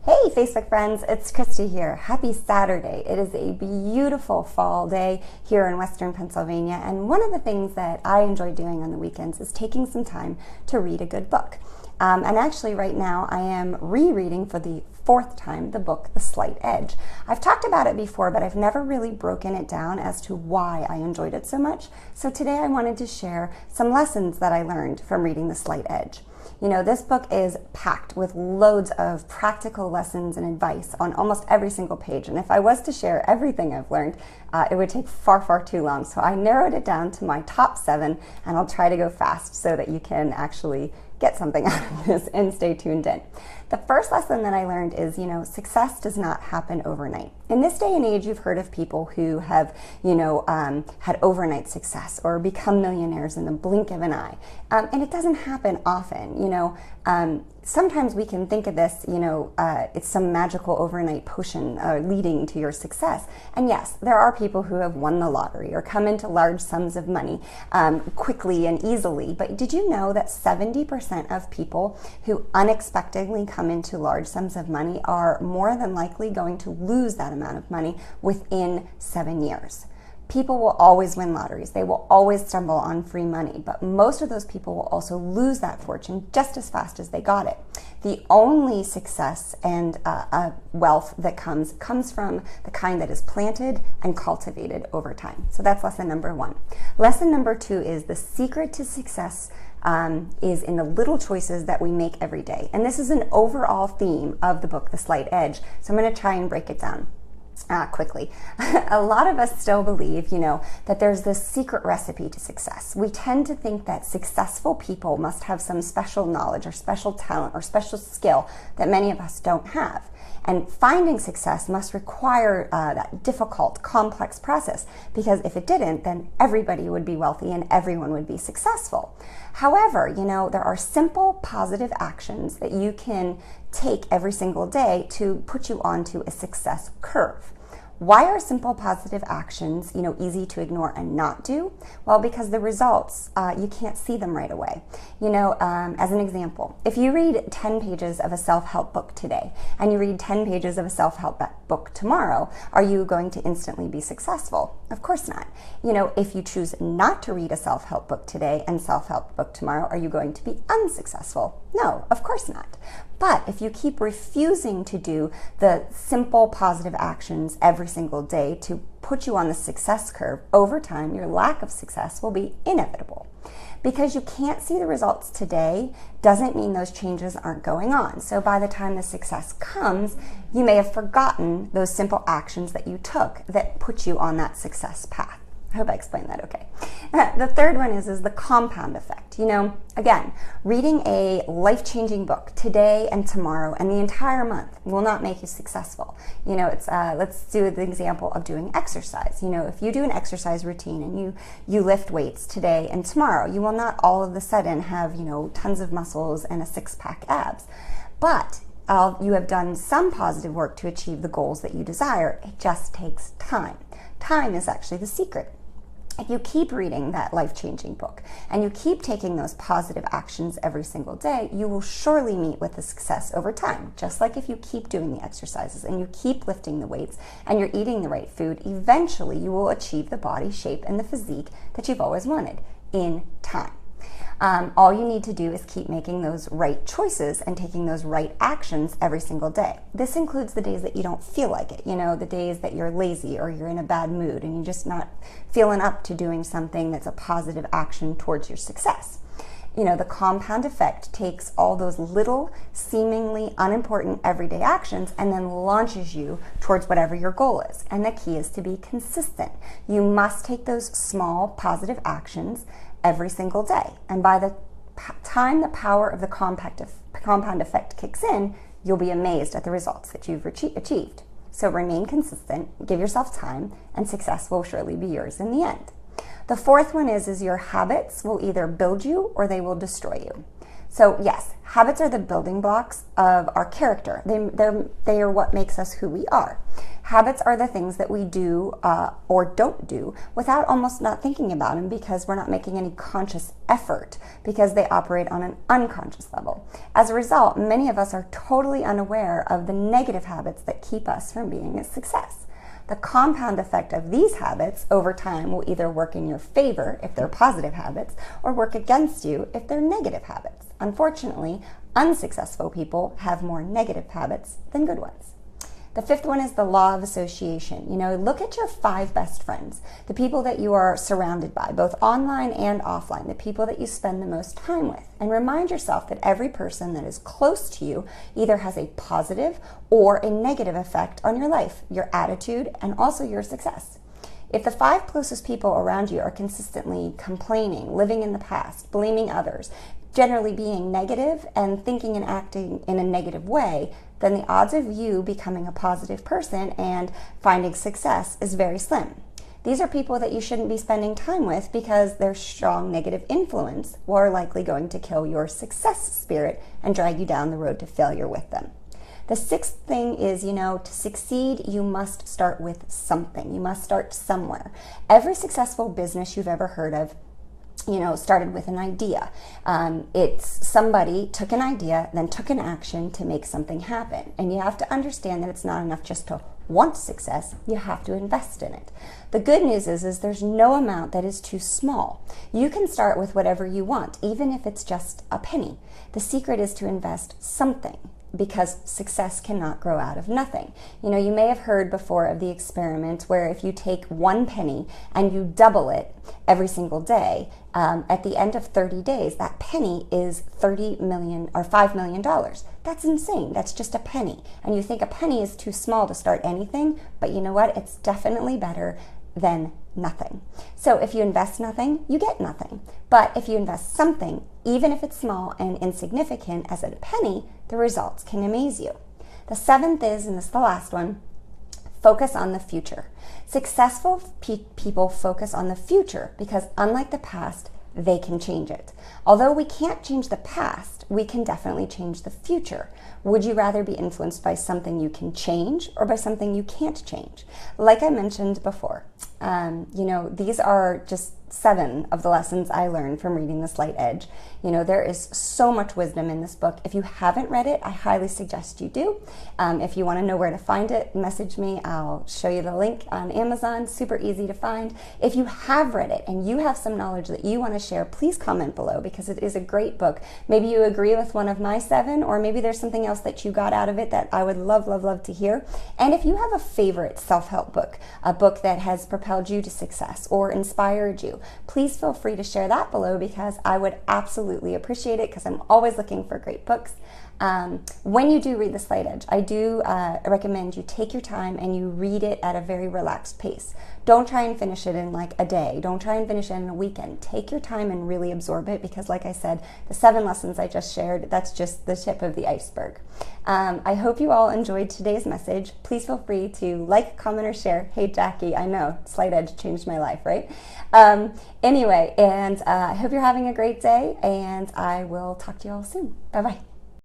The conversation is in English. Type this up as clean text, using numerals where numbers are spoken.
Hey Facebook friends, it's Christy here. Happy Saturday. It is a beautiful fall day here in Western Pennsylvania, and one of the things that I enjoy doing on the weekends is taking some time to read a good book. And actually right now I am rereading for the fourth time the book The Slight Edge. I've talked about it before, but I've never really broken it down as to why I enjoyed it so much. So today I wanted to share some lessons that I learned from reading The Slight Edge. You know, this book is packed with loads of practical lessons and advice on almost every single page. And if I was to share everything I've learned, it would take far too long. So I narrowed it down to my top 7, and I'll try to go fast so that you can actually get something out of this and stay tuned in. The first lesson that I learned is, success does not happen overnight. In this day and age, you've heard of people who have, had overnight success or become millionaires in the blink of an eye. And it doesn't happen often, Sometimes we can think of this, it's some magical overnight potion leading to your success. And yes, there are people who have won the lottery or come into large sums of money quickly and easily. But did you know that 70% of people who unexpectedly come into large sums of money are more than likely going to lose that amount of money within 7 years? People will always win lotteries. They will always stumble on free money, but most of those people will also lose that fortune just as fast as they got it. The only success and wealth that comes from the kind that is planted and cultivated over time. So that's lesson number 1. Lesson number 2 is the secret to success is in the little choices that we make every day. And this is an overall theme of the book, The Slight Edge. So I'm going to try and break it down quickly. A lot of us still believe, that there's this secret recipe to success. We tend to think that successful people must have some special knowledge or special talent or special skill that many of us don't have. And finding success must require that difficult, complex process, because if it didn't, then everybody would be wealthy and everyone would be successful. However, there are simple, positive actions that you can take every single day to put you onto a success curve. Why are simple positive actions, easy to ignore and not do? Well, because the results, you can't see them right away. As an example, if you read 10 pages of a self-help book today and you read 10 pages of a self-help book tomorrow, are you going to instantly be successful? Of course not. If you choose not to read a self-help book today and self-help book tomorrow, are you going to be unsuccessful? No, of course not. But if you keep refusing to do the simple positive actions every single day to put you on the success curve, over time your lack of success will be inevitable. Because you can't see the results today doesn't mean those changes aren't going on. So by the time the success comes, you may have forgotten those simple actions that you took that put you on that success path. I hope I explained that okay. The third one is the compound effect. Again, reading a life-changing book today and tomorrow and the entire month will not make you successful. Let's do the example of doing exercise. If you do an exercise routine and you lift weights today and tomorrow, you will not all of a sudden have, tons of muscles and a 6-pack abs. But you have done some positive work to achieve the goals that you desire. It just takes time. Time is actually the secret. If you keep reading that life-changing book and you keep taking those positive actions every single day, you will surely meet with the success over time. Just like if you keep doing the exercises and you keep lifting the weights and you're eating the right food, eventually you will achieve the body shape and the physique that you've always wanted in time. All you need to do is keep making those right choices and taking those right actions every single day. This includes the days that you don't feel like it, the days that you're lazy or you're in a bad mood and you're just not feeling up to doing something that's a positive action towards your success. The compound effect takes all those little, seemingly unimportant everyday actions and then launches you towards whatever your goal is. And the key is to be consistent. You must take those small, positive actions every single day. And by the time the power of the compound effect kicks in, you'll be amazed at the results that you've achieved. So remain consistent, give yourself time, and success will surely be yours in the end. The fourth one is your habits will either build you or they will destroy you. So yes, habits are the building blocks of our character. They are what makes us who we are. Habits are the things that we do or don't do without almost not thinking about them, because we're not making any conscious effort, because they operate on an unconscious level. As a result, many of us are totally unaware of the negative habits that keep us from being a success. The compound effect of these habits over time will either work in your favor if they're positive habits, or work against you if they're negative habits. Unfortunately, unsuccessful people have more negative habits than good ones. The fifth one is the law of association. Look at your 5 best friends, the people that you are surrounded by, both online and offline, the people that you spend the most time with, and remind yourself that every person that is close to you either has a positive or a negative effect on your life, your attitude, and also your success. If the 5 closest people around you are consistently complaining, living in the past, blaming others, generally being negative and thinking and acting in a negative way, then the odds of you becoming a positive person and finding success is very slim. These are people that you shouldn't be spending time with, because their strong negative influence are likely going to kill your success spirit and drag you down the road to failure with them. The 6th thing is, to succeed, you must start with something. You must start somewhere. Every successful business you've ever heard of started with an idea. It's somebody took an idea, then took an action to make something happen. And you have to understand that it's not enough just to want success, you have to invest in it. The good news is there's no amount that is too small. You can start with whatever you want, even if it's just a penny. The secret is to invest something, because success cannot grow out of nothing. You may have heard before of the experiment where if you take 1 penny and you double it every single day, at the end of 30 days, that penny is $30 million or $5 million. That's insane. That's just a penny. And you think a penny is too small to start anything, but you know what? It's definitely better than nothing. So if you invest nothing, you get nothing. But if you invest something, even if it's small and insignificant as a penny, the results can amaze you. The 7th is, and this is the last one, focus on the future. Successful people focus on the future because, unlike the past, they can change it. Although we can't change the past, we can definitely change the future. Would you rather be influenced by something you can change or by something you can't change? Like I mentioned before, these are just 7 of the lessons I learned from reading The Slight Edge. There is so much wisdom in this book. If you haven't read it, I highly suggest you do. If you want to know where to find it, message me. I'll show you the link on Amazon. Super easy to find. If you have read it and you have some knowledge that you want to share, please comment below, because it is a great book. Maybe you agree with one of my 7, or maybe there's something else that you got out of it that I would love, love, love to hear. And if you have a favorite self-help book, a book that has propelled you to success or inspired you, please feel free to share that below, because I would absolutely appreciate it, because I'm always looking for great books. When you do read The Slight Edge, I do recommend you take your time and you read it at a very relaxed pace. Don't try and finish it in like a day. Don't try and finish it in a weekend. Take your time and really absorb it, because like I said, the 7 lessons I just shared, that's just the tip of the iceberg. I hope you all enjoyed today's message. Please feel free to like, comment, or share. Hey, Jackie, I know, Slight Edge changed my life, right? Anyway, and I hope you're having a great day, and I will talk to you all soon. Bye-bye.